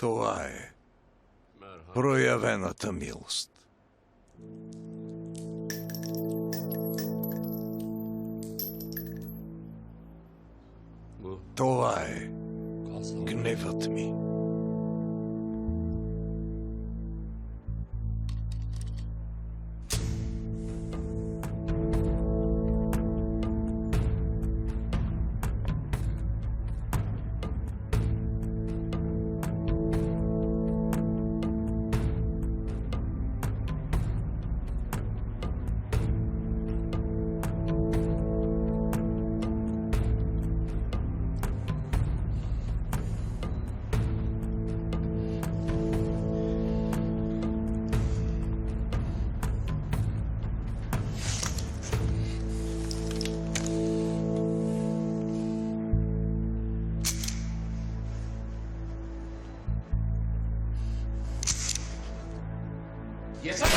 Това е проявената милост. Това е гневът ми.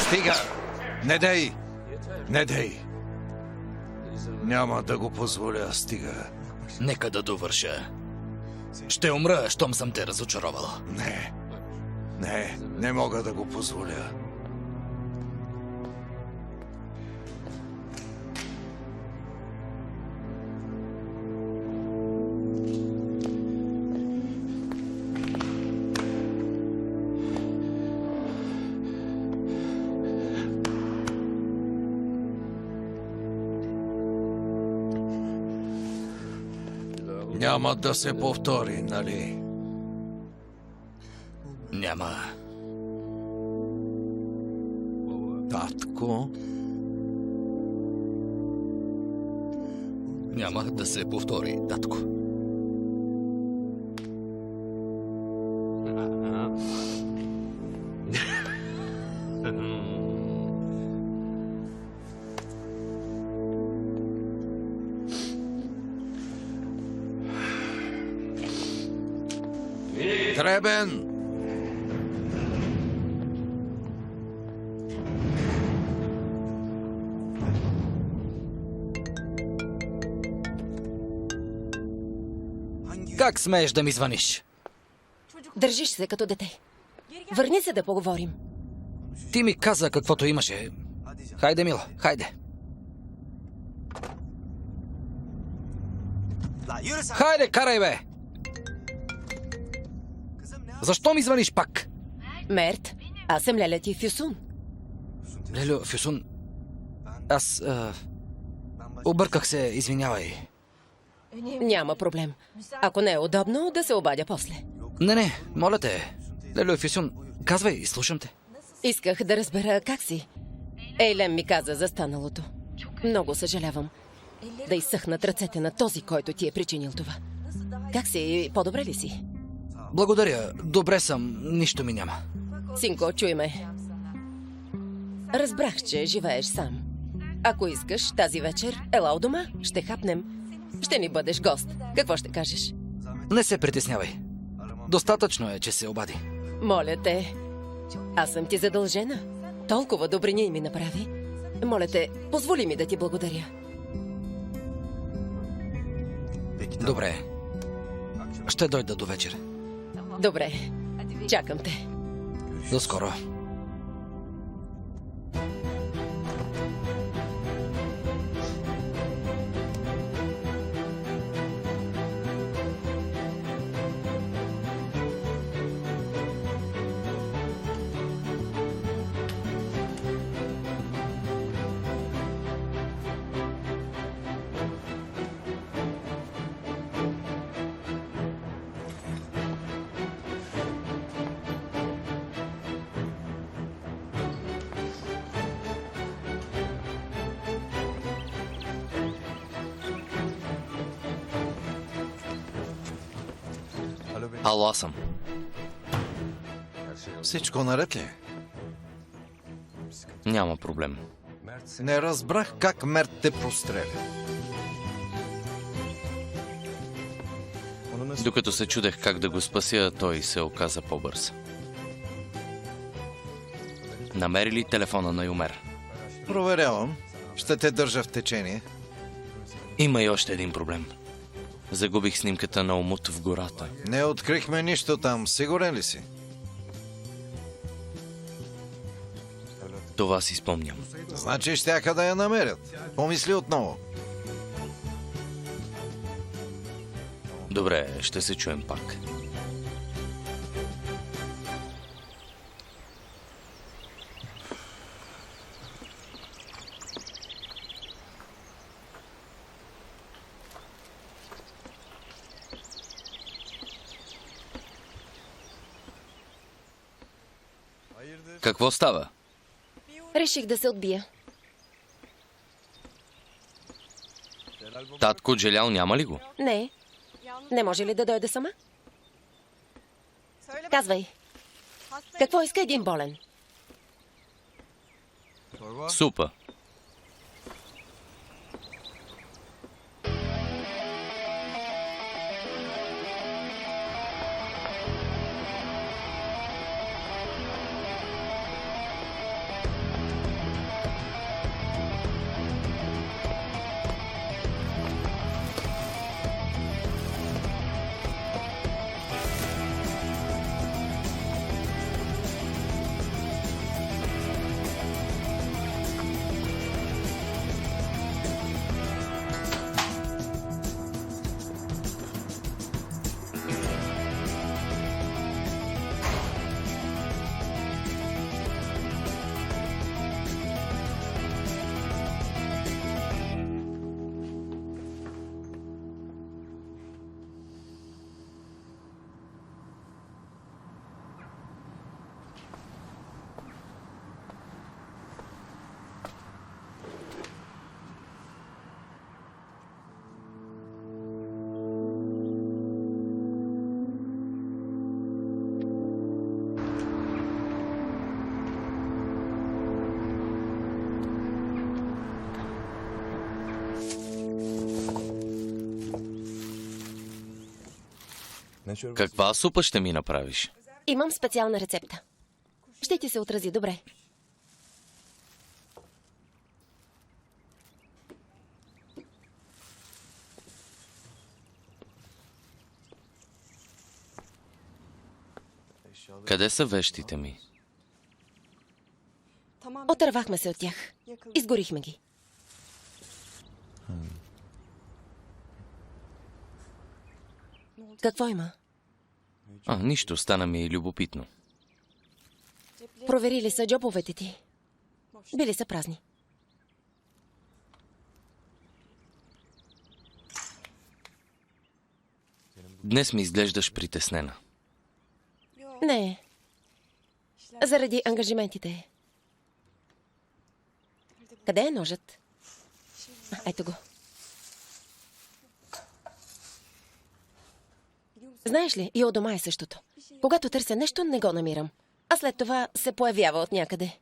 Стига! Не дей! Не дей! Няма да го позволя, стига. Нека да довърша. Ще умра, щом съм те разочаровал. Не мога да го позволя. Няма да се повтори, нали? Няма. Татко? Няма да се повтори, татко. Дребен! Как смееш да ми звъниш? Държиш се като дете. Върни се да поговорим. Ти ми каза каквото имаше. Хайде, Мило, хайде. Хайде, карай, бе! Защо ми звъниш пак? Мерт, аз съм Леля ти Фюсун. Лелю, Фюсун, аз... обърках се, извинявай. Няма проблем. Ако не е удобно, да се обадя после. Не, моля те. Лелю, Фюсун, казвай, слушам те. Исках да разбера как си. Ейлен ми каза за станалото. Много съжалявам. Да изсъхнат ръцете на този, който ти е причинил това. Как си? По-добре ли си? Благодаря, добре съм, нищо ми няма. Синко, чуй ме. Разбрах, че живееш сам. Ако искаш, тази вечер, ела у дома, ще хапнем. Ще ни бъдеш гост. Какво ще кажеш? Не се притеснявай. Достатъчно е, че се обади. Моля те. Аз съм ти задължена. Толкова добрини ми направи. Моля те, позволи ми да ти благодаря. Добре. Ще дойда до вечер. Добре. Чакам те. До скоро. Ало, аз съм. Всичко наред ли? Няма проблем. Не разбрах как Мерт те простреля. Докато се чудех как да го спася, той се оказа по-бърз. Намери ли телефона на Юмер? Проверявам. Ще те държа в течение. Има и още един проблем. Загубих снимката на Омут в гората. Не открихме нищо там, сигурен ли си? Това си спомням. Значи щяха да я намерят. Помисли отново. Добре, ще се чуем пак. Какво става? Реших да се отбия. Татко Джелял няма ли го? Не. Не може ли да дойде сама? Казвай. Какво иска един болен? Супа. Каква супа ще ми направиш? Имам специална рецепта. Ще ти се отрази добре. Къде са вещите ми? Отървахме се от тях. Изгорихме ги. Какво има? Нищо, стана ми любопитно. Проверили са джобовете ти. Били са празни. Днес ми изглеждаш притеснена. Не. Заради ангажиментите. Къде е ножът? Ето го. Знаеш ли, и у дома е същото. Когато търся нещо, не го намирам. А след това се появява от някъде.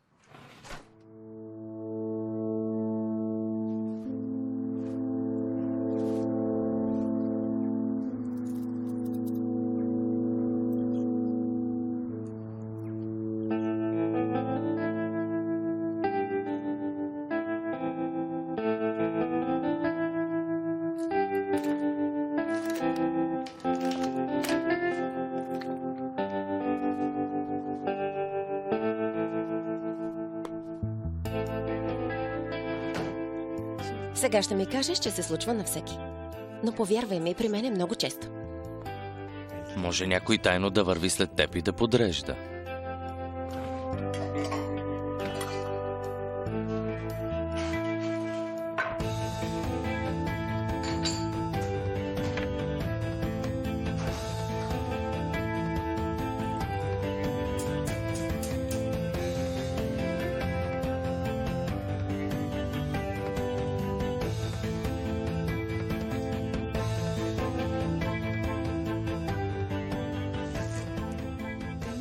Сега ще ми кажеш, че се случва на всеки. Но повярвай ми, при мен е много често. Може някой тайно да върви след теб и да подрежда.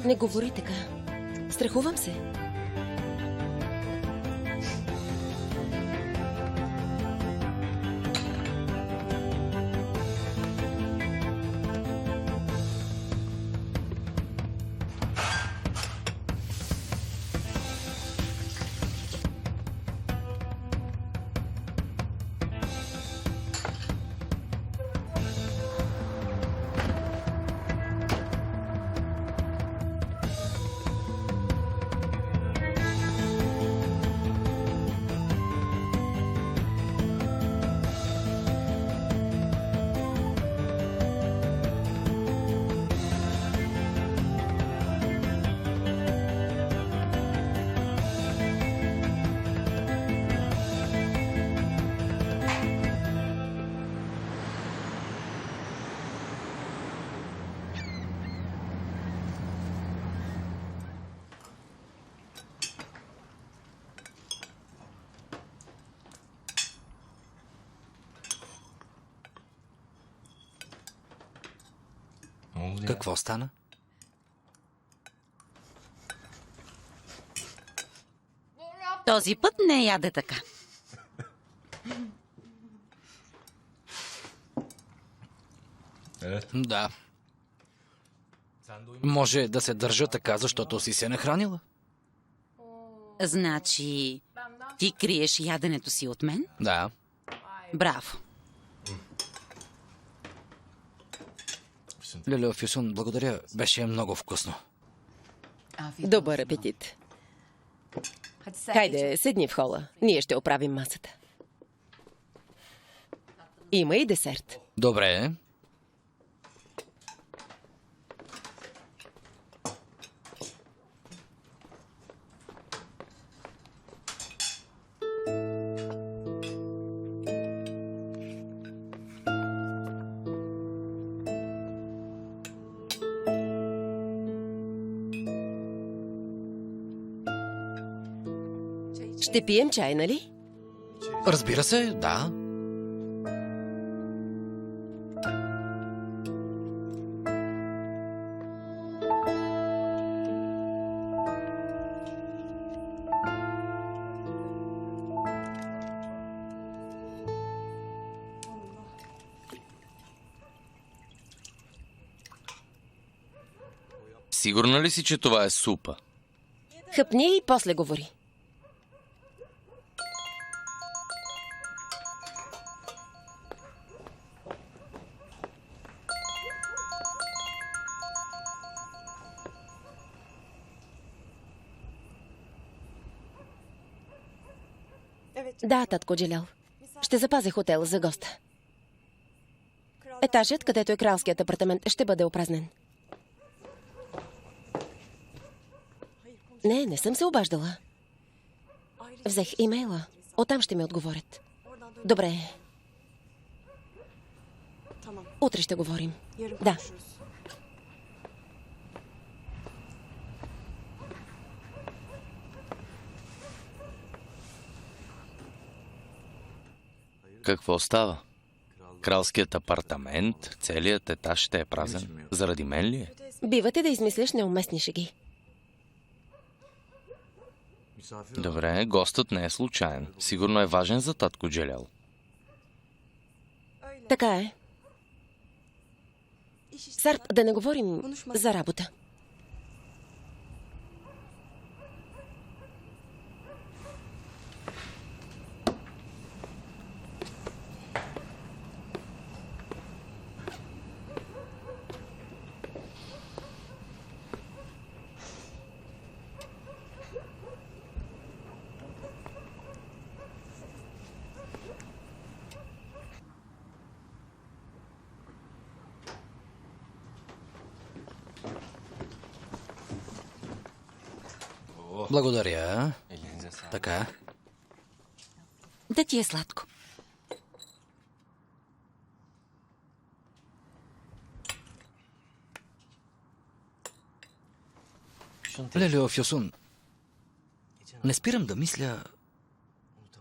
Не говори така. Страхувам се. Какво стана? Този път не яде така. Да. Може да се държа така, защото си се нахранила? Значи, ти криеш яденето си от мен? Да. Браво. Леле Фюсун, благодаря. Беше много вкусно. Добър апетит. Хайде, седни в хола. Ние ще оправим масата. Има и десерт. Добре. Ще пием чай, нали? Разбира се, да. Сигурна ли си, че това е супа? Хъпни и после говори. Да, татко Джилял. Ще запазя хотела за госта. Етажът, където е кралският апартамент, ще бъде опразнен. Не съм се обаждала. Взех имейла. Оттам ще ми отговорят. Добре. Утре ще говорим. Да. Какво става? Кралският апартамент, целият етаж ще е празен. Заради мен ли е? Бивате да измисляш неуместни шеги. Добре, гостът не е случайен. Сигурно е важен за татко Джелял. Така е. Сарп, да не говорим за работа. Благодаря. Така. Да ти е сладко. Леле Фюсун, не спирам да мисля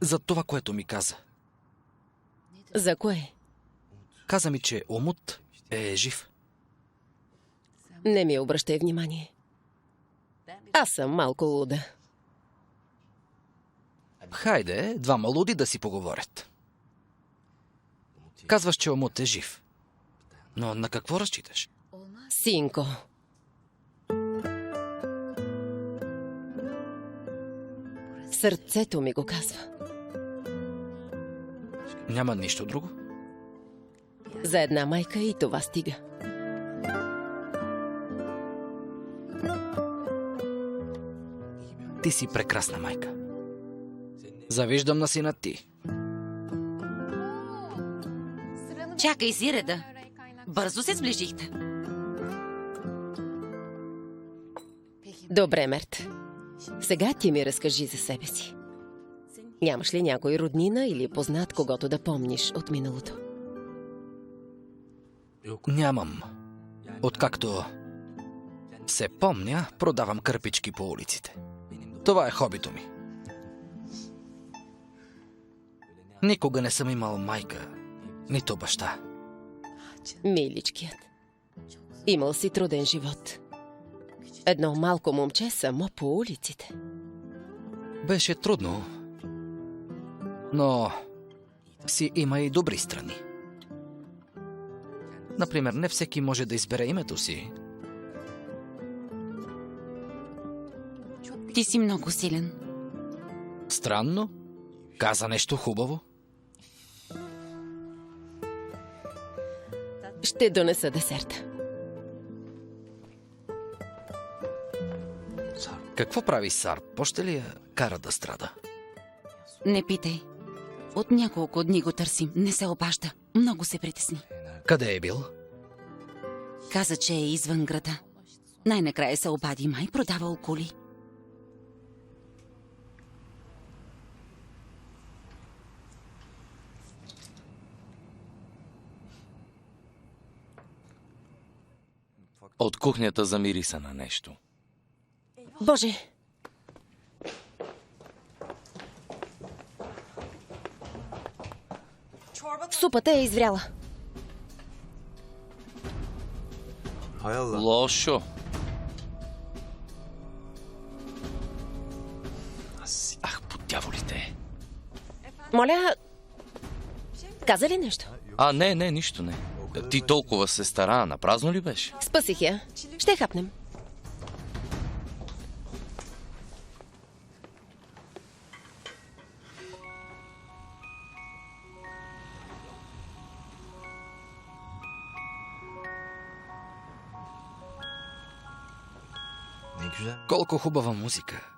за това, което ми каза. За кое? Каза ми, че Умут е жив. Не ми обръщай внимание. Аз съм малко луда. Хайде, двама луди да си поговорят. Казваш, че Умут е жив. Но на какво разчиташ? Синко. Сърцето ми го казва. Няма нищо друго? За една майка и това стига. Ти си прекрасна майка. Завиждам на сина ти. Чакай си, Реда. Бързо се сближихте. Добре, Мерт. Сега ти ми разкажи за себе си. Нямаш ли някой роднина или познат, когото да помниш от миналото? Нямам. Откакто се помня, продавам кърпички по улиците. Това е хобито ми. Никога не съм имал майка, нито баща. Миличкият. Имал си труден живот. Едно малко момче само по улиците. Беше трудно, но си има и добри страни. Например, не всеки може да избере името си. Ти си много силен. Странно? Каза нещо хубаво? Ще донеса десерта. Какво прави Сар? Още ли я кара да страда? Не питай. От няколко дни го търсим. Не се обажда. Много се притесни. Къде е бил? Каза, че е извън града. Най-накрая се обади, май продавал коли. От кухнята замириса на нещо. Боже! Супата е извряла. Лошо. Ах, по дяволите. Моля, каза ли нещо? Не, нищо не. Ти толкова се стара, напразно ли беше? Спасих я. Ще хапнем. Колко хубава музика.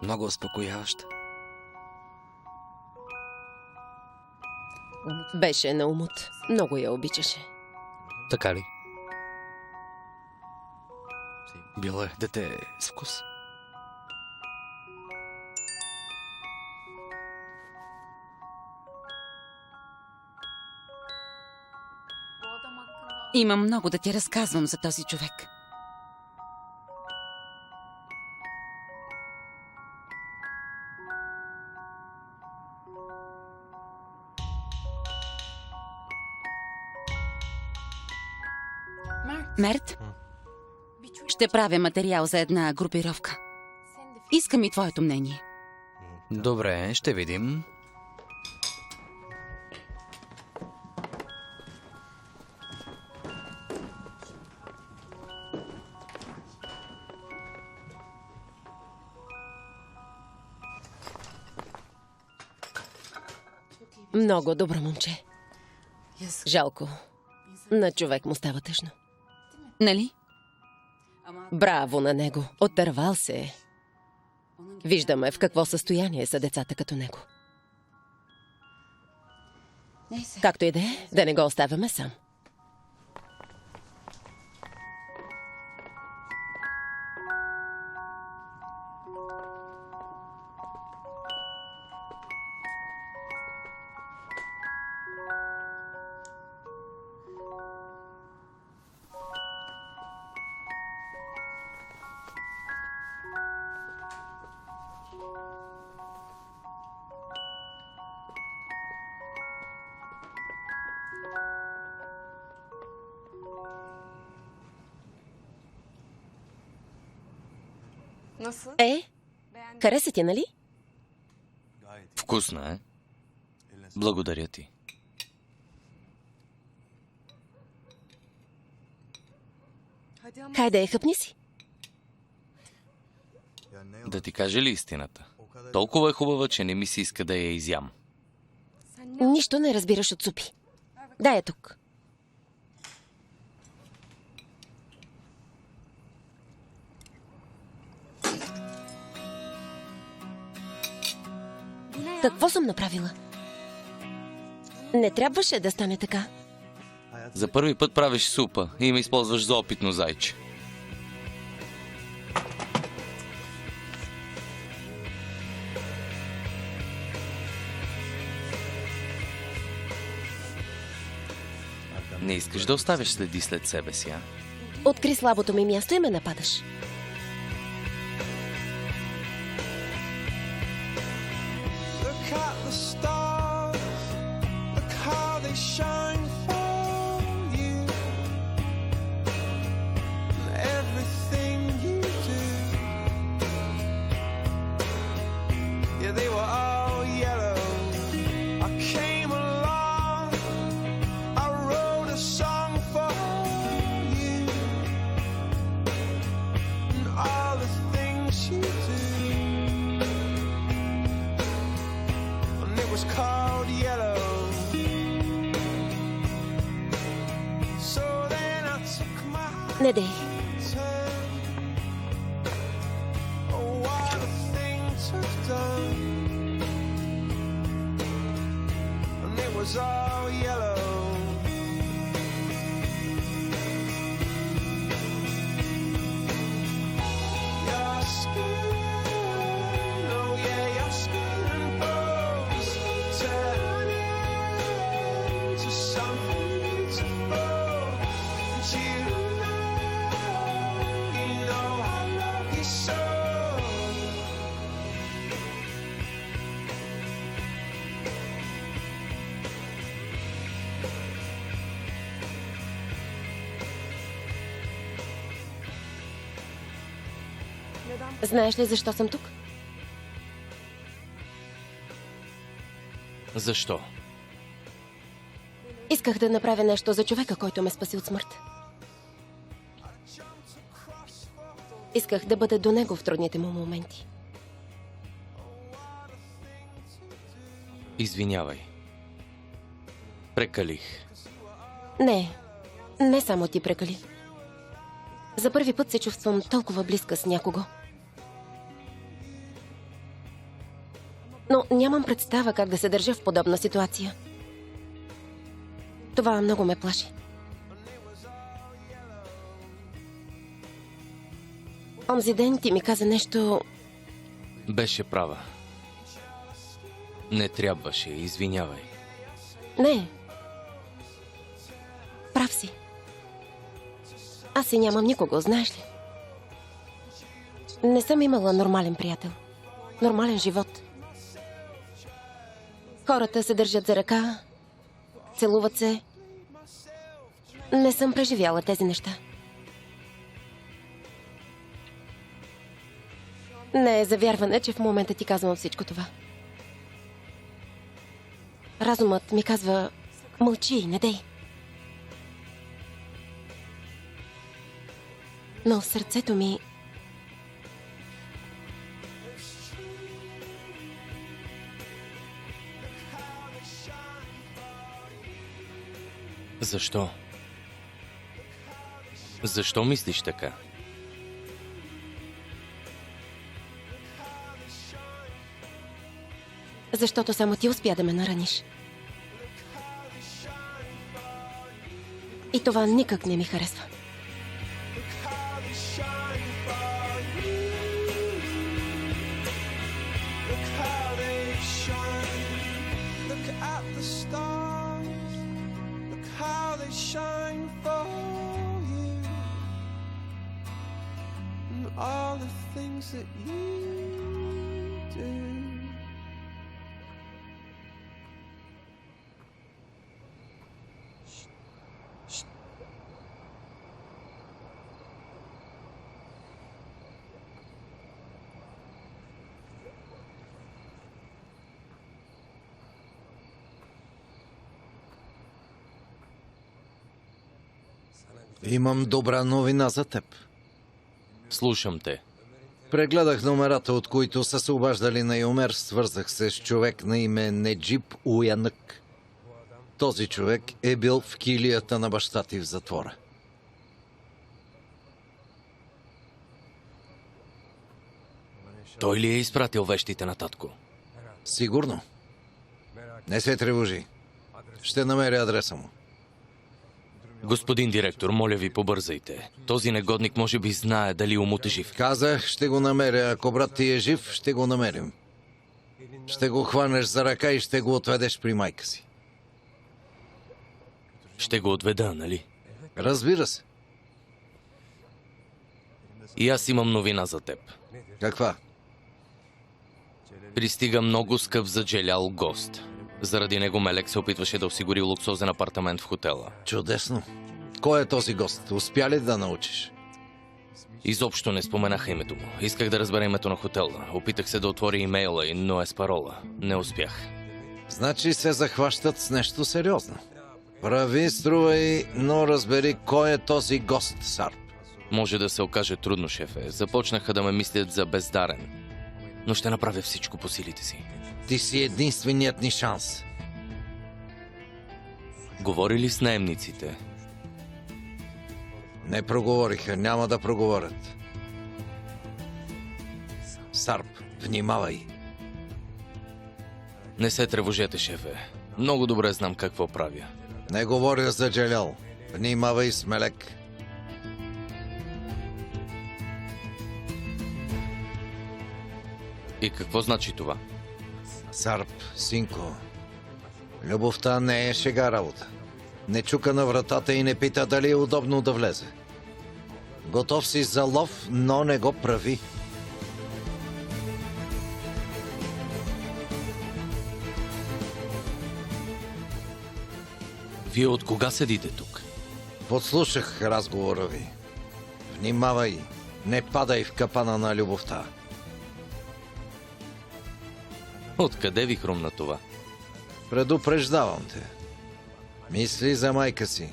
Много успокояваща. Беше на умот. Много я обичаше. Така ли? Било е дете с вкус. Имам много да ти разказвам за този човек. Мерт, ще правя материал за една групировка. Искам и твоето мнение. Добре, ще видим. Много добро момче. Жалко. На човек му става тъжно. Нали? Браво на него. Отървал се е. Виждаме в какво състояние са децата като него. Както и да не го оставяме сам. Хареса ти, нали? Вкусна е. Благодаря ти. Хайде, хъпни си. Да ти кажа ли истината? Толкова е хубава, че не ми се иска да я изям. Нищо не разбираш от супи. Дай я тук. Какво съм направила? Не трябваше да стане така. За първи път правиш супа и ме използваш за опитно зайче. Не искаш да оставиш следи след себе си, а? Откри слабото ми място и ме нападаш. was called yellow. So then I took my Не дей. turn. Oh, what a thing to have done. And it was all yellow. Your skin, oh yeah, your skin and bones turn into something beautiful. And you know I love you so. Знаеш ли защо съм тук? Защо? Исках да направя нещо за човека, който ме спаси от смърт. Исках да бъда до него в трудните му моменти. Извинявай. Прекалих. Не само ти прекали. За първи път се чувствам толкова близка с някого. Но нямам представа как да се държа в подобна ситуация. Това много ме плаши. Онзи ден ти ми каза нещо... Беше права. Не трябваше, извинявай. Не. Прав си. Аз си нямам никого, знаеш ли? Не съм имала нормален приятел. Нормален живот. Хората се държат за ръка, целуват се. Не съм преживяла тези неща. Не е за вярване, че в момента ти казвам всичко това. Разумът ми казва: мълчи, не дей. Но сърцето ми... Защо? Защо мислиш така? Защото само ти успя да ме нараниш. И това никак не ми харесва. Shine for you, and all the things that you do. Имам добра новина за теб. Слушам те. Прегледах номерата, от които са се обаждали на Юмер. Свързах се с човек на име Неджип Уянък. Този човек е бил в килията на баща ти в затвора. Той ли е изпратил вещите на татко? Сигурно. Не се тревожи. Ще намеря адреса му. Господин директор, моля ви, побързайте. Този негодник може би знае дали умът е жив. Казах, ще го намеря. Ако брат ти е жив, ще го намерим. Ще го хванеш за ръка и ще го отведеш при майка си. Ще го отведа, нали? Разбира се. И аз имам новина за теб. Каква? Пристига много скъп за Джелял гост. Заради него Мелек се опитваше да осигури луксозен апартамент в хотела. Чудесно. Кой е този гост? Успя ли да научиш? Изобщо не споменаха името му. Исках да разбера името на хотела. Опитах се да отворя имейла, но е с парола. Не успях. Значи се захващат с нещо сериозно. Прави, струвай, но разбери кой е този гост, Сарп. Може да се окаже трудно, шефе. Започнаха да ме мислят за бездарен. Но ще направя всичко по силите си. Ти си единственият ни шанс. Говори ли с наемниците? Не проговориха, няма да проговорят. Сарп, внимавай. Не се тревожете, шефе. Много добре знам какво правя. Не говоря за Джелял. Внимавай с Мелек. И какво значи това? Сарп, синко. Любовта не е шега работа. Не чука на вратата и не пита дали е удобно да влезе. Готов си за лов, но не го прави. Вие от кога седите тук? Подслушах разговора ви. Внимавай, не падай в капана на любовта. Откъде ви хрумна това? Предупреждавам те. Мисли за майка си.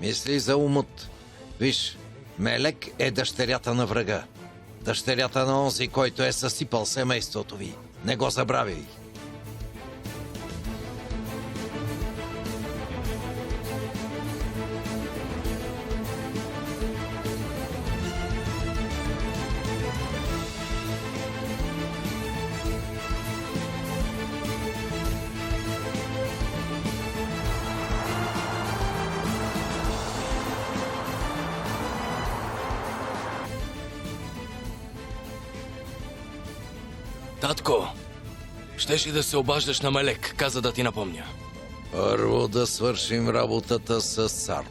Мисли за умът. Виж, Мелек е дъщерята на врага. Дъщерята на онзи, който е съсипал семейството ви. Не го забравяй. Татко, щеш ли да се обаждаш на Мелек, каза да ти напомня. Първо да свършим работата с Сарп.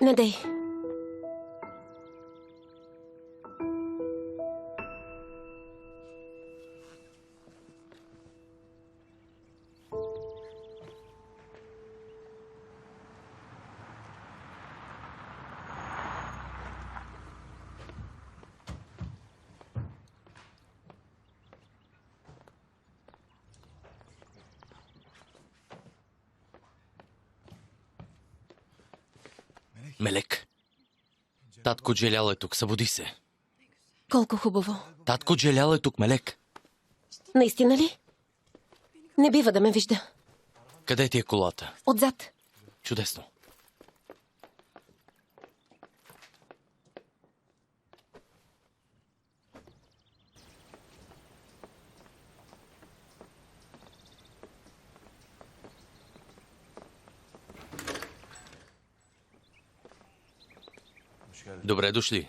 Не дей. Мелек. Татко Джелял е тук, събуди се. Колко хубаво. Татко Джелял е тук, Мелек. Наистина ли? Не бива да ме вижда. Къде ти е колата? Отзад. Чудесно. Добре дошли.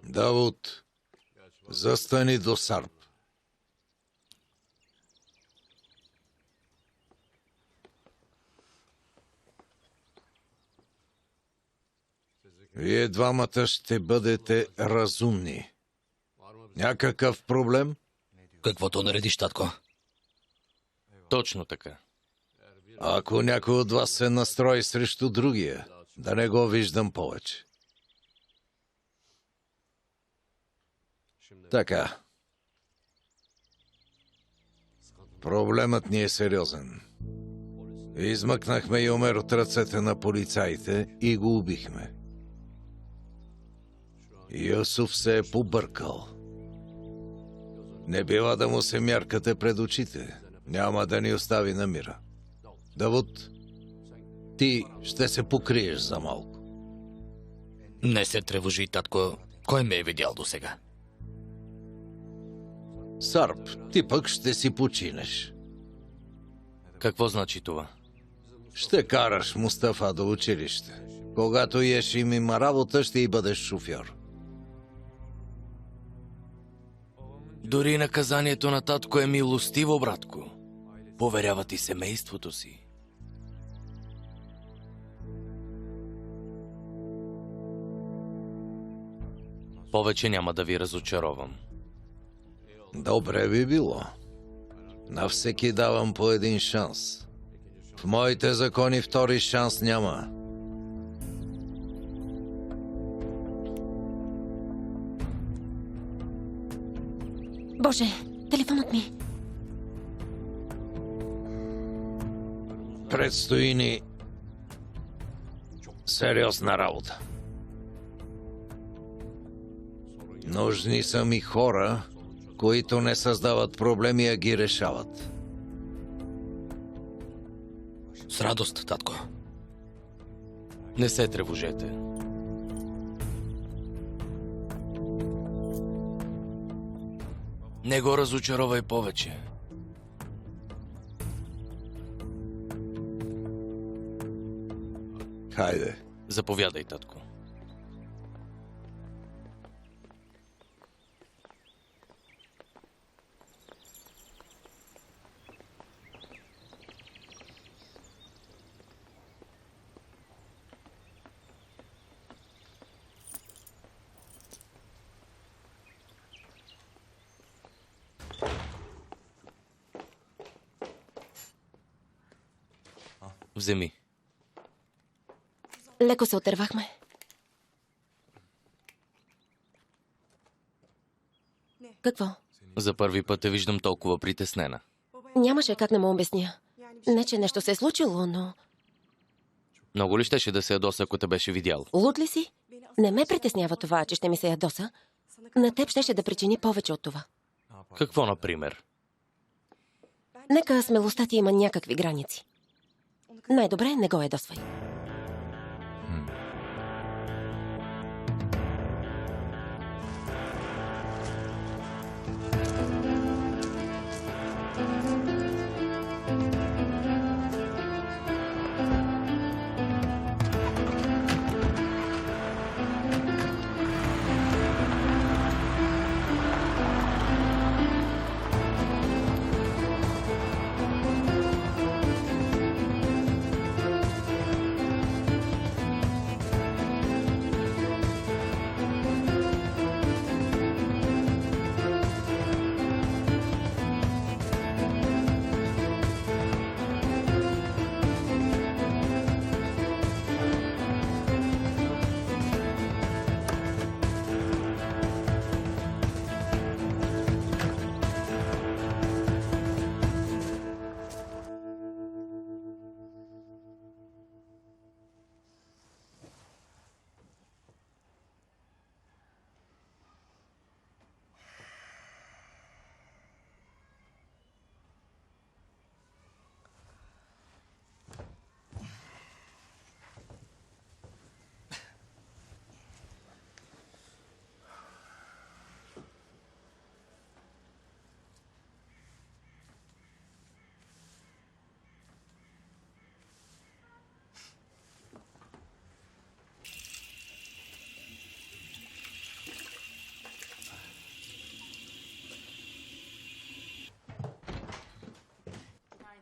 Давуд, застани до Сарп. Вие двамата ще бъдете разумни. Някакъв проблем? Каквото наредиш, татко. Точно така. Ако някой от вас се настрои срещу другия, да не го виждам повече. Така. Проблемът ни е сериозен. Измъкнахме Юмер от ръцете на полицаите и го убихме. Юсуф се е побъркал. Не бива да му се мяркате пред очите. Няма да ни остави на мира. Давуд, ти ще се покриеш за малко. Не се тревожи, татко. Кой ме е видял до сега? Сарп, ти пък ще си починеш. Какво значи това? Ще караш Мустафа до училище. Когато Ешим има работа, ще и бъдеш шофьор. Дори наказанието на татко е милостиво, братко. Поверява ти семейството си. Повече няма да ви разочаровам. Добре би било. На всеки давам по един шанс. В моите закони втори шанс няма. Боже, телефонът ми. Предстои ни сериозна работа. Нужни са ми хора, които не създават проблеми, а ги решават. С радост, татко. Не се тревожете. Не го разочаровай повече. Хайде. Заповядай, татко. Вземи. Леко се отървахме. Какво? За първи път те виждам толкова притеснена. Нямаше как да му обясня. Не, че нещо се е случило, но... Много ли щеше да се ядоса, ако те беше видял? Луд ли си? Не ме притеснява това, че ще ми се ядоса. На теб щеше да причини повече от това. Какво, например? Нека смелостта ти има някакви граници. Най-добре не го ядосвай.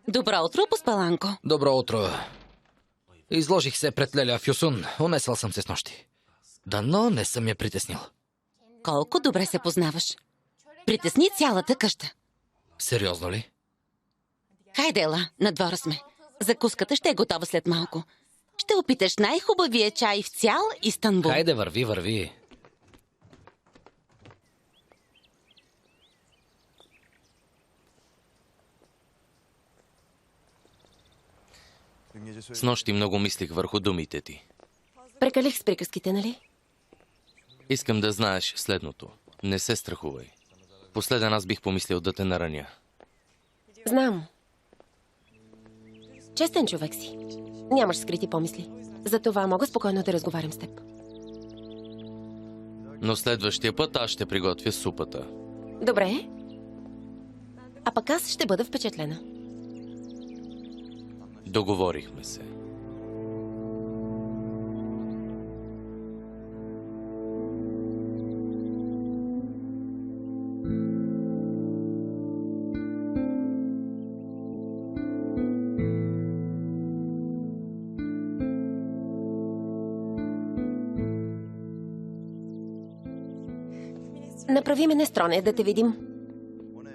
Добро утро, Поспаланко. Добро утро. Изложих се пред Леля в Юсун. Унесъл съм се с нощи. Дано не съм я притеснил. Колко добре се познаваш. Притесни цялата къща. Сериозно ли? Хайде, ела, на двора сме. Закуската ще е готова след малко. Ще опиташ най-хубавия чай в цял Истанбул. Хайде, върви, върви. С нощи много мислих върху думите ти. Прекалих с приказките, нали? Искам да знаеш следното. Не се страхувай. Последен аз бих помислил да те нараня. Знам. Честен човек си. Нямаш скрити помисли. Затова мога спокойно да разговарям с теб. Но следващия път аз ще приготвя супата. Добре. А пък аз ще бъда впечатлена. Договорихме се. Направи ме нестроне, да те видим.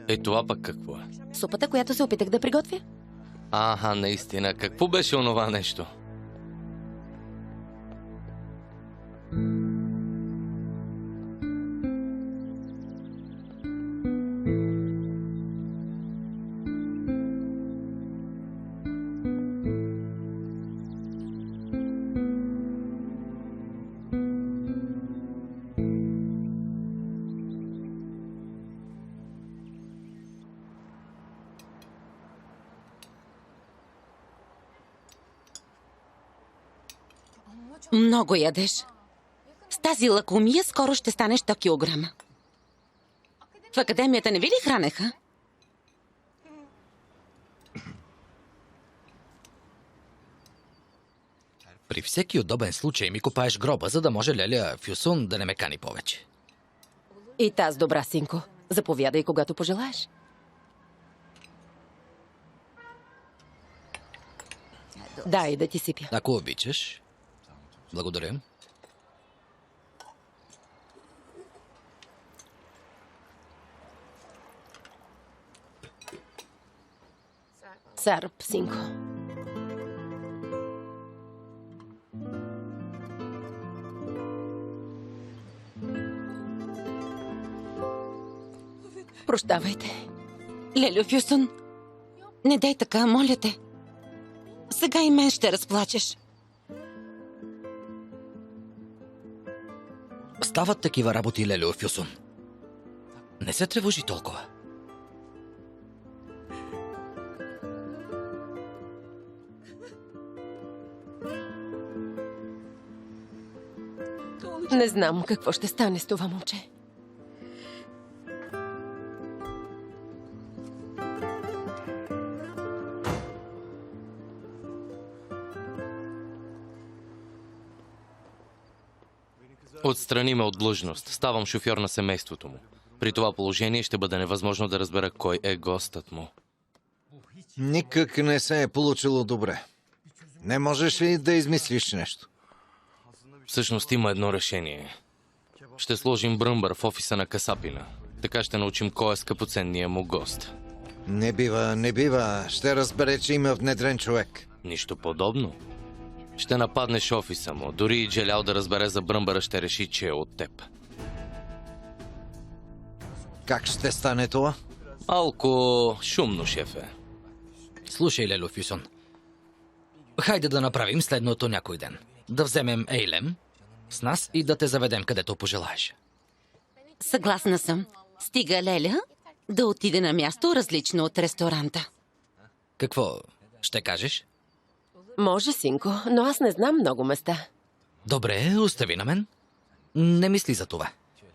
Е, това пък какво е? Супата, която се опитах да приготвя. Аха, наистина. Какво беше онова нещо? Много ядеш. С тази лакомия скоро ще станеш 100 килограма. В академията не ви ли хранеха? При всеки удобен случай ми копаеш гроба, за да може Леля Фюсун да не ме кани повече. И таз добра, синко. Заповядай, когато пожелаеш. Дай да ти сипя. Ако обичаш. Благодаря. Сарп, синко. Прощавайте. Лелю Фюсун, не дай така, моля те. Сега и мен ще разплачеш. Стават такива работи, Лелю Фюсун. Не се тревожи толкова. Не знам какво ще стане с това момче. Отстрани ме от длъжност. Ставам шофьор на семейството му. При това положение ще бъде невъзможно да разбера кой е гостът му. Никак не се е получило добре. Не можеш ли да измислиш нещо? Всъщност има едно решение. Ще сложим бръмбър в офиса на Касапина. Така ще научим кой е скъпоценният му гост. Не бива, не бива. Ще разбере, че има внедрен човек. Нищо подобно. Ще нападнеш офиса му. Дори и Джелял да разбере за бръмбъра, ще реши, че е от теб. Как ще стане това? Малко шумно, шефе. Слушай, Лелю Фюсун. Хайде да направим следното някой ден. Да вземем Ейлем с нас и да те заведем където пожелаеш. Съгласна съм. Стига Леля да отиде на място различно от ресторанта. Какво ще кажеш? Може, синко, но аз не знам много места. Добре, остави на мен. Не мисли за това.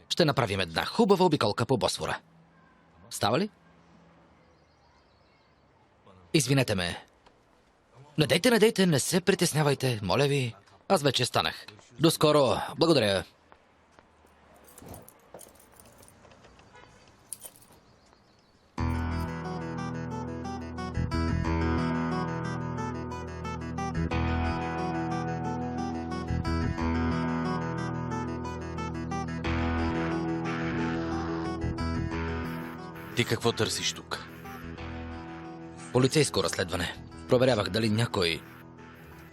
Ще направим една хубава обиколка по Босфора. Става ли? Извинете ме. Не дейте, не се притеснявайте, моля ви. Аз вече станах. До скоро. Благодаря. Ти какво търсиш тук? Полицейско разследване. Проверявах дали някой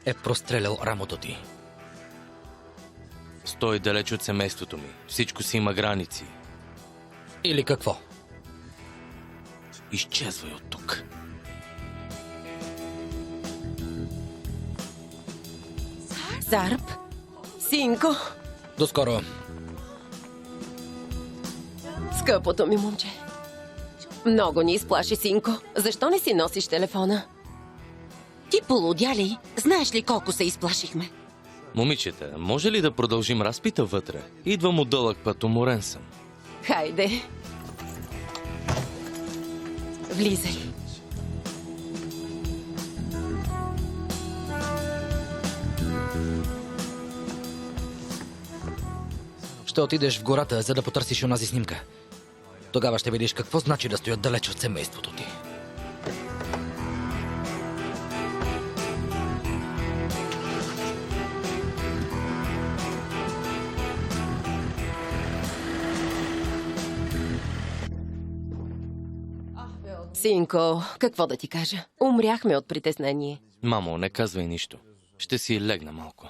е прострелял рамото ти. Стой далеч от семейството ми. Всичко си има граници. Или какво? Изчезвай от тук. Сарп, синко, До скоро. скъпото ми момче. Много ни изплаши, синко. Защо не си носиш телефона? Ти полудя ли? Знаеш ли колко се изплашихме? Момичета, може ли да продължим разпита вътре? Идвам от дълъг път, уморен съм. Хайде. Влизай. Ще отидеш в гората, за да потърсиш онази снимка. Тогава ще видиш какво значи да стоят далеч от семейството ти. Синко, какво да ти кажа? Умряхме от притеснение. Мамо, не казвай нищо. Ще си легна малко.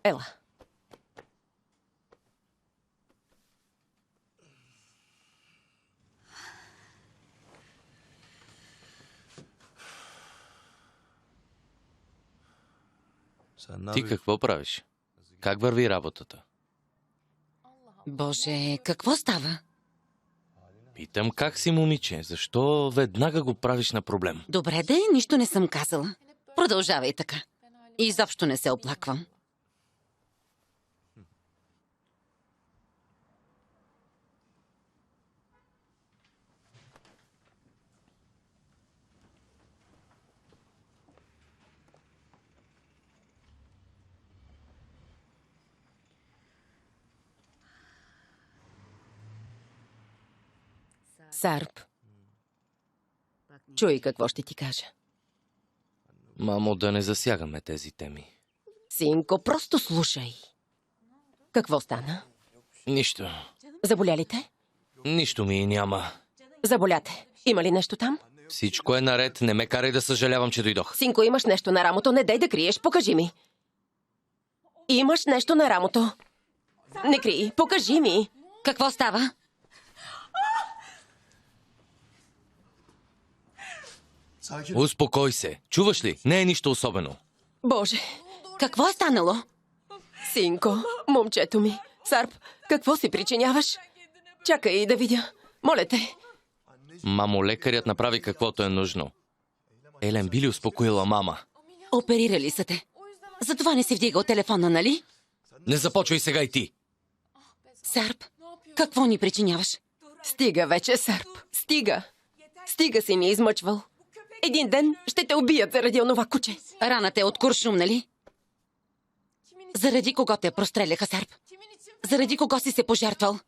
Ела. Ти какво правиш? Как върви работата? Боже, какво става? Питам как си, момиче. Защо веднага го правиш на проблем? Добре де, нищо не съм казала. Продължавай така. И изобщо не се оплаквам. Сарп. Чуй какво ще ти кажа. Мамо, да не засягаме тези теми. Синко, просто слушай. Какво стана? Нищо. Заболя ли те? Нищо ми няма. Заболяте. Има ли нещо там? Всичко е наред. Не ме карай да съжалявам, че дойдох. Синко, имаш нещо на рамото. Не дай да криеш. Покажи ми. Имаш нещо на рамото. Не крий. Покажи ми. Какво става? Успокой се. Чуваш ли? Не е нищо особено. Боже. Какво е станало? Синко, момчето ми. Сарп, какво си причиняваш? Чакай да видя. Моля те. Мамо, лекарят направи каквото е нужно. Елен, би ли успокоила мама? Оперирали са те. Затова не си вдигал телефона, нали? Не започвай сега и ти. Сарп, какво ни причиняваш? Стига вече, Сарп. Стига. Стига си ми измъчвал. Един ден ще те убият заради онова куче. Раната е от куршум, нали? Заради кого те простреляха, Сарп? Заради кого си се пожертвал?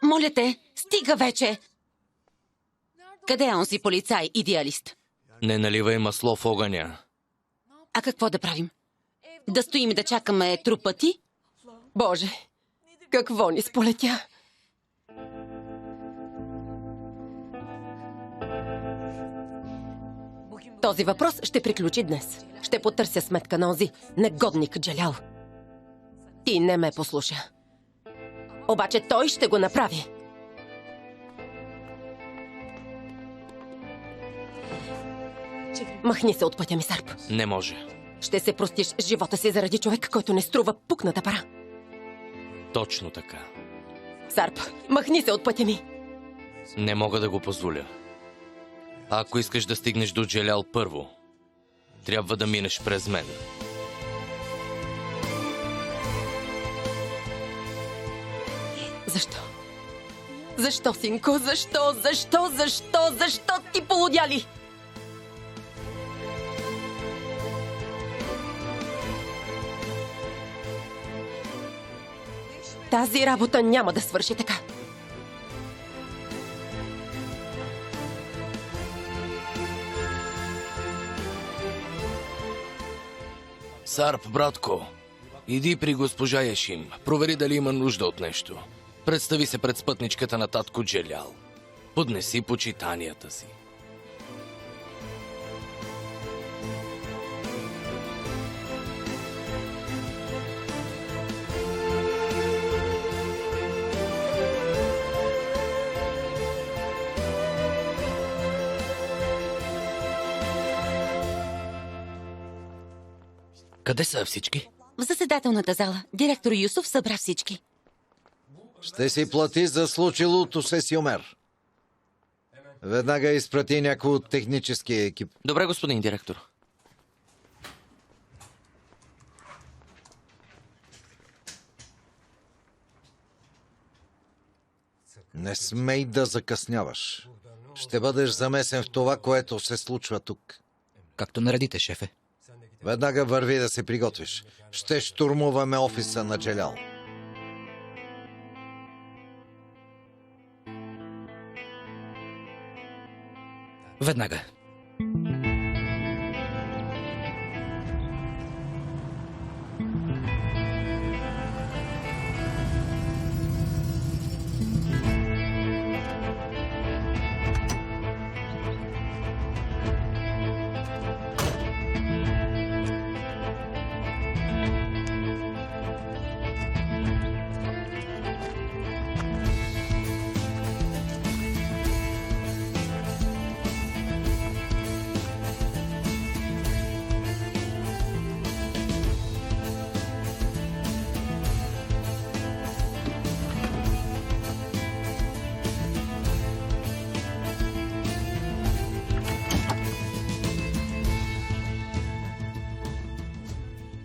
Моля те, стига вече! Къде е онзи полицай, идеалист? Не наливай масло в огъня. А какво да правим? Да стоим и да чакаме трупа ти? Боже, какво ни сполетя? Този въпрос ще приключи днес. Ще потърся сметка на онзи негодник Джалял. Ти не ме послуша. Обаче той ще го направи. Махни се от пътя ми, Сарп. Не може. Ще се простиш с живота си заради човек, който не струва пукната пара. Точно така. Сарп, махни се от пътя ми. Не мога да го позволя. А ако искаш да стигнеш до Джелял първо, трябва да минеш през мен. Защо? Защо, синко? Защо ти полудяли? Тази работа няма да свърши така. Сарп, братко, иди при госпожа Яшим. Провери дали има нужда от нещо. Представи се пред спътничката на татко Джелял. Поднеси почитанията си. Къде са всички? В заседателната зала. Директор Юсуф събра всички. Ще си плати за случилото се, Сюмер. Веднага изпрати някой от техническия екип. Добре, господин директор. Не смей да закъсняваш. ще бъдеш замесен в това, което се случва тук. Както наредите, шефе. Веднага върви да се приготвиш. Ще штурмуваме офиса на Джелял. Веднага.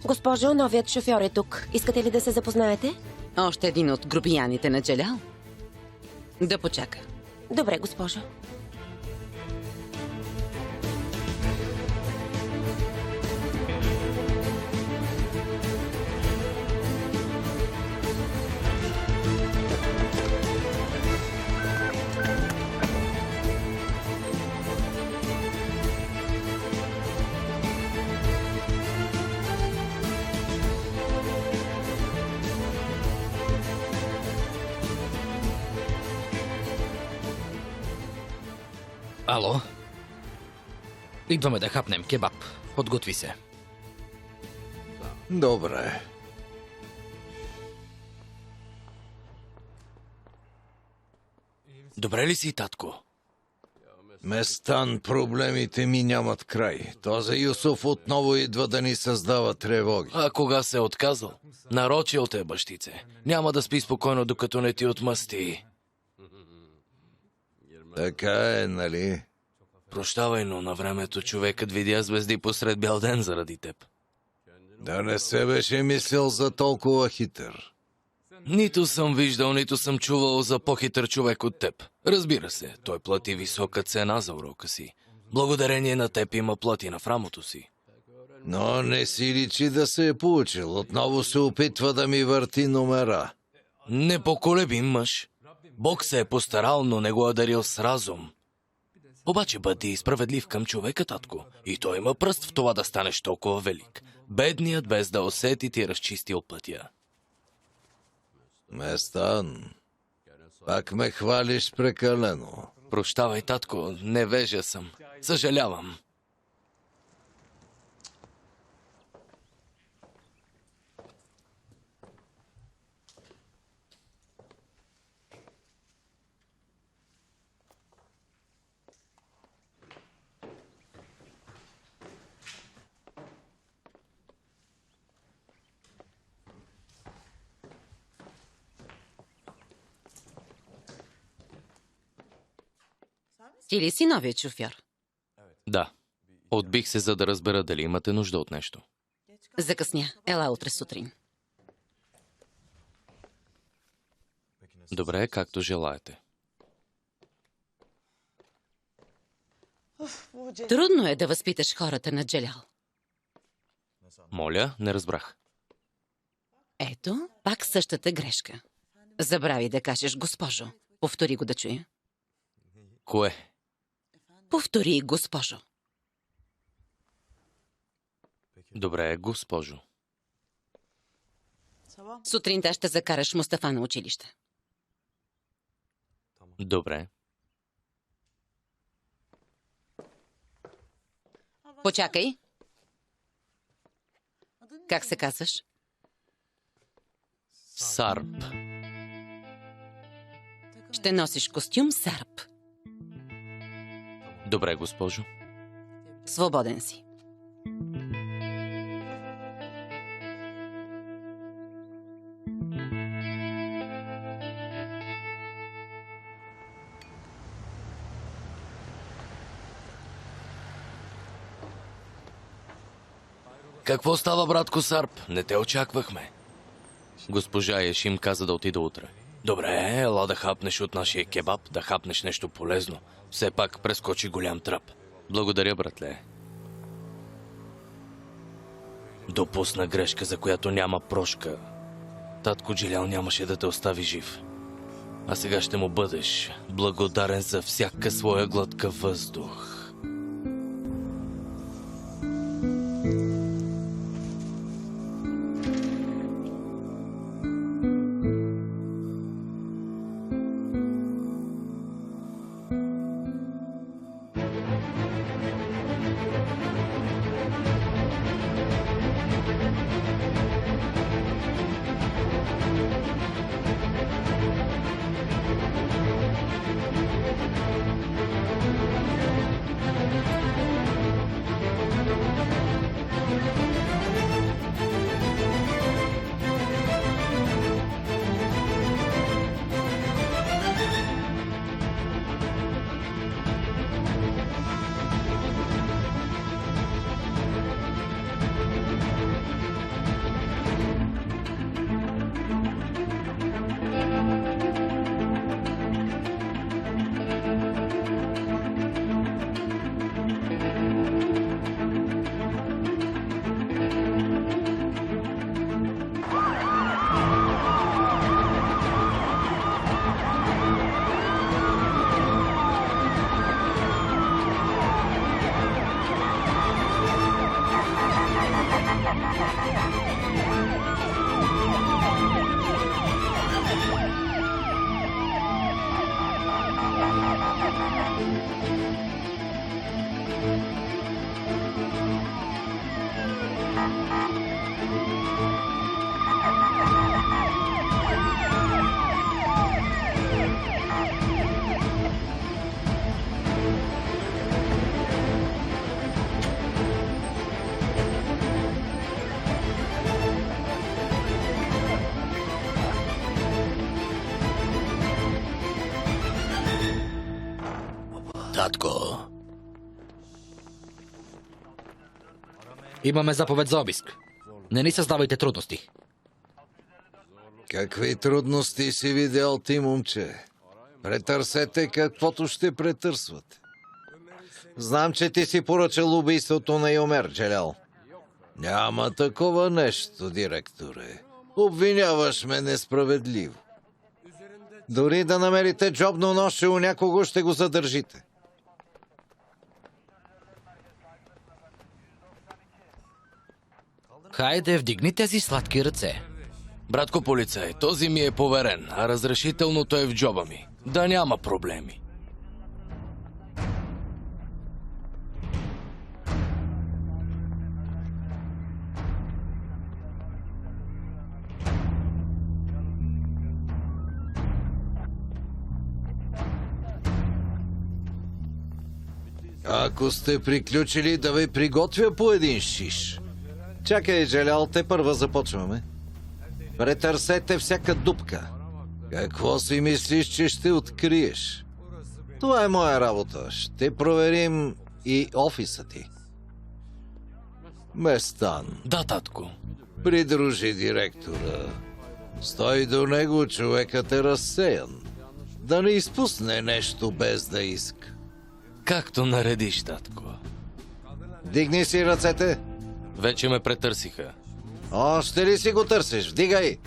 Госпожо, новият шофьор е тук. Искате ли да се запознаете? Още един от грубияните на Джелял. Да почака. Добре, госпожо. Ало? Идваме да хапнем кебаб. Подготви се. Добре. Добре ли си, татко? Местан, проблемите ми нямат край. Този Юсуф отново идва да ни създава тревоги. А кога се е отказал? Нарочил те, бащице. Няма да спи спокойно, докато не ти отмъсти. Така е, нали? Прощавай, но на времето човекът видя звезди посред бял ден заради теб. Да не се беше мислил за толкова хитър. Нито съм виждал, нито съм чувал за по-хитър човек от теб. Разбира се, той плати висока цена за урока си. Благодарение на теб има платина в рамото си. Но не си личи да се е получил. Отново се опитва да ми върти номера. Непоколебим мъж. Бог се е постарал, но не го е дарил с разум. Обаче бъди справедлив към човека, татко. И той има пръст в това да станеш толкова велик. Бедният без да усети ти разчистил пътя. Местан, пак ме хвалиш прекалено. Прощавай, татко, невежа съм. Съжалявам. Ти ли си новият шофьор? Да. Отбих се, за да разбера дали имате нужда от нещо. Закъсня. Ела утре сутрин. Добре, както желаете. Трудно е да възпиташ хората на Джелял. Моля, не разбрах. Ето, пак същата грешка. Забрави да кажеш госпожо. Повтори го да чуя. Кое? Повтори, госпожо. Добре, госпожо. Сутринта ще закараш Мустафа на училище. Добре. Почакай. Как се казваш? Сарп. Ще носиш костюм Сарп. Добре, госпожо. Свободен си. Какво става, братко Сарп? Не те очаквахме. Госпожа Ешим каза да отида утре. Добре, ела да хапнеш от нашия кебаб, да хапнеш нещо полезно. Все пак прескочи голям тръп. Благодаря, братле. Допусна грешка, за която няма прошка. Татко Джилял нямаше да те остави жив. А сега ще му бъдеш благодарен за всяка своя глътка въздух. Татко. Имаме заповед за обиск. Не ни създавайте трудности. Какви трудности си видял ти, момче? Претърсете каквото ще претърсват. Знам, че ти си поръчал убийството на Йомер, Джелял. Няма такова нещо, директоре. Обвиняваш ме несправедливо. Дори да намерите джобно ноше у някого, ще го задържите. Хайде, вдигни тези сладки ръце. Братко полицай, този ми е поверен, а разрешителното е в джоба ми. Да няма проблеми. Ако сте приключили, да ви приготвя по един шиш. Чакай, Джелял, те първа започваме. Претърсете всяка дупка. Какво си мислиш, че ще откриеш? Това е моя работа. Ще проверим и офиса ти. Местан, Да, татко. придружи директора. Стой до него, човекът е разсеян. Да не изпусне нещо без да иска. Както наредиш, татко. Дигни си ръцете. Вече ме претърсиха. Още ли си го търсиш? Вдигай!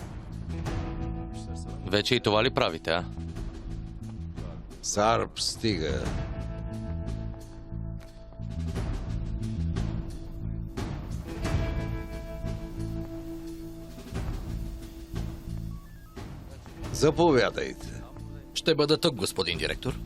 Вече и това ли правите, а? Сарп, стига. Заповядайте. Ще бъда тук, господин директор.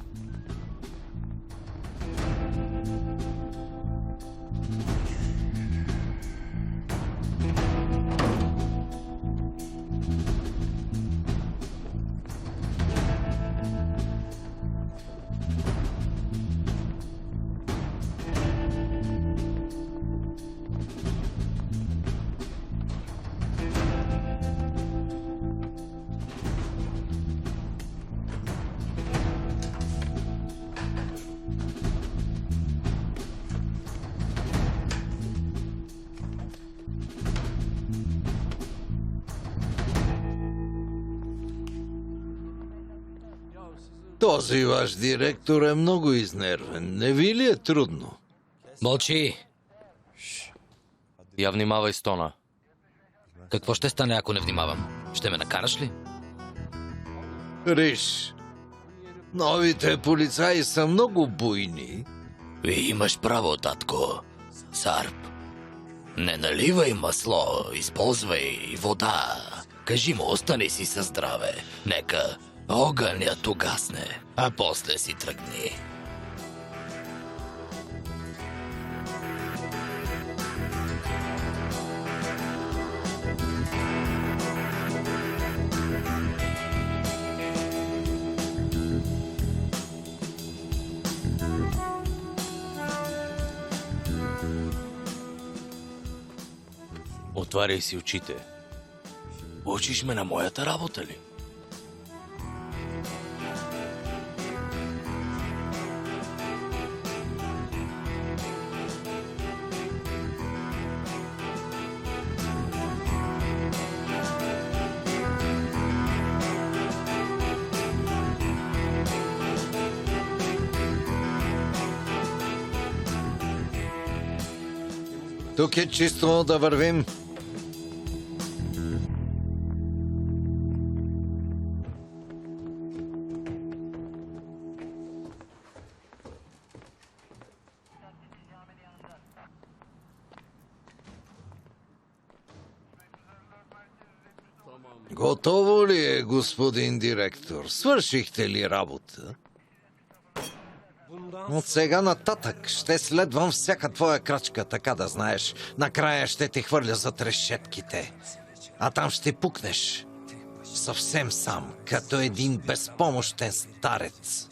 Този ваш директор е много изнервен. Не ви ли е трудно? Мълчи! Я внимавай с тона. Какво ще стане, ако не внимавам? Ще ме накараш ли? Риш, новите полицаи са много буйни. Имаш право, татко. Сарп. Не наливай масло, използвай вода. Кажи му, остани си със здраве. Нека огънят угасне, а после си тръгни. Отваряй си очите. Учиш ме на моята работа ли? Тук е чисто да вървим. Готово ли е, господин директор? Свършихте ли работа? От сега нататък ще следвам всяка твоя крачка, така да знаеш. Накрая ще те хвърля за решетките. А там ще пукнеш. Съвсем сам, като един безпомощен старец.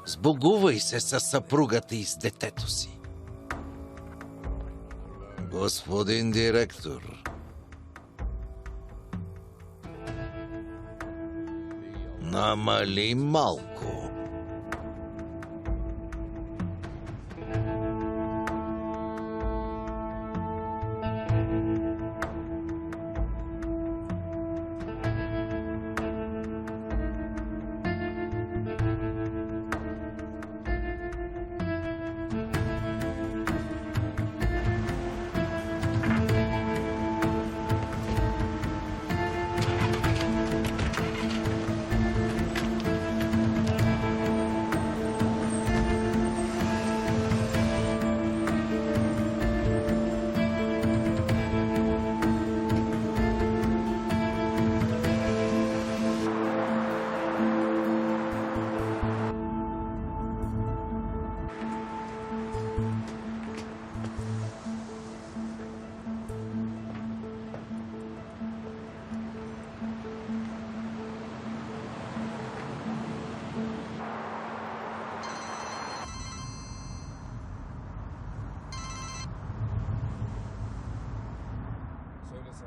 Сбогувай се със съпругата и с детето си. Господин директор, намали малко.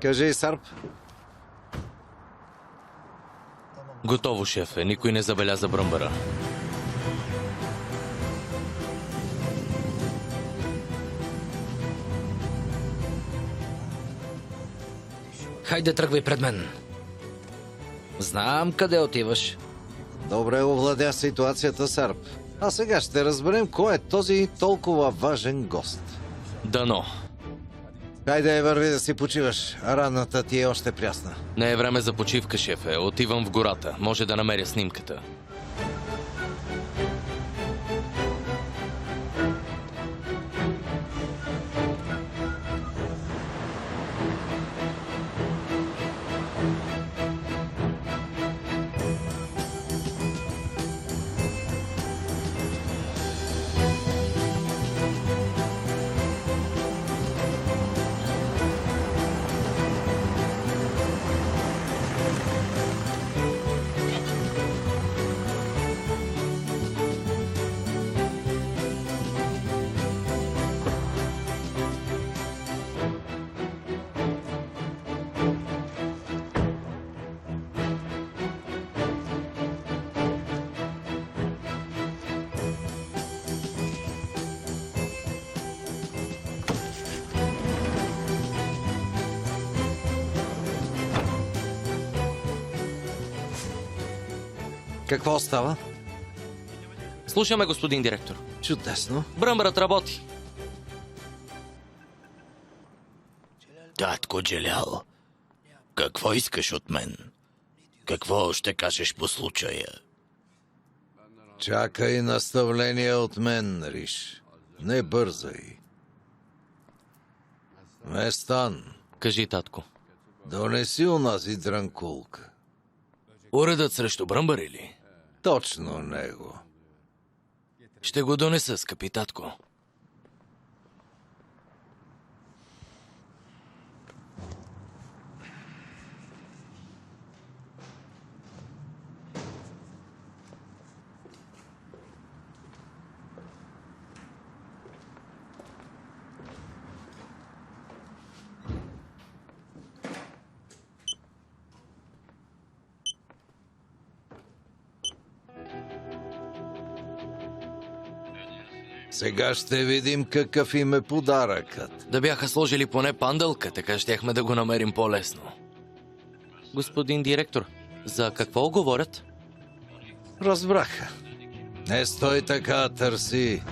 Кажи, Сарп. Готово, шефе. Никой не забеляза бръмбара. Хайде, тръгвай пред мен. Знам къде отиваш. Добре овладя ситуацията, Сарп. А сега ще разберем кой е този толкова важен гост. Дано. Хайде, върви да си почиваш. Раната ти е още прясна. Не е време за почивка, шефе. Отивам в гората. Може да намеря снимката. Какво става? Слушаме, господин директор. Чудесно. Бръмбърът работи. Татко Джелял, какво искаш от мен? Какво ще кажеш по случая? Чакай наставления от мен, Риш. Не бързай. Местан, Кажи, татко. донеси унази дранкулка. Уредът срещу бръмбъри ли? Точно него. Ще го донеса, скъпи татко. Сега ще видим какъв им е подаръкът. Да бяха сложили поне пандълка, така щяхме да го намерим по-лесно. Господин директор, за какво говорят? Разбраха. Не стой така, търси